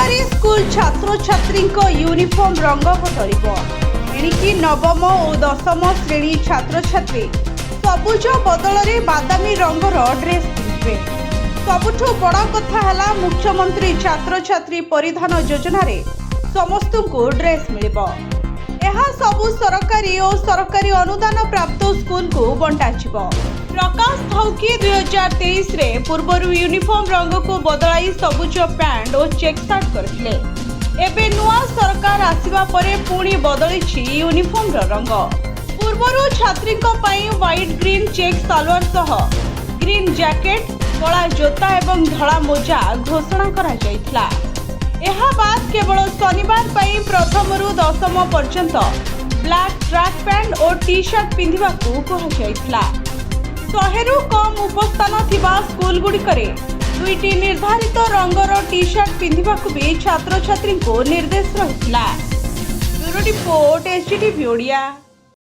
सरकारी स्कूल छात्र छात्री यूनिफॉर्म रंग बदल एणिकी नवम और दशम श्रेणी छात्र छात्री सबुज बदल में बादामी रंगर ड्रेस पिंधे। सबुठु बड़ कथा है मुख्यमंत्री छात्र छात्री परिधान योजना रे समस्त को ड्रेस मिलिबो। यह सबु सरकारी और सरकारी अनुदान प्राप्त स्कूल को बंटाजिबो। प्रकाश थाउकी 2023 रे पूर्वरु यूनिफॉर्म रंग को बदलाई सबुज पैंट और चेक शर्ट करथिले। एबे नुआ सरकार आसिबा परे पुणी बदलिछि यूनिफॉर्म रंग। पूर्वरु छात्रीक पई व्हाइट ग्रीन चेक सलवार सह ग्रीन जैकेट कला जोता एवं धड़ा मोजा घोषणा करा जायतिला। एहा बाद केवल शनिवार पई प्रथमरु दशम पर्यंत ब्लैक ट्रैक पैंट और टी शर्ट पिंधिबा को कहा जायतिला। 100 कम उपस्थान थिबा स्कूल गुड़िकरे 2टी निर्धारित रंगर टी शर्ट पिंधिबा को भी छात्र छात्री को निर्देश रहितला। Bureau report HDTV Odia.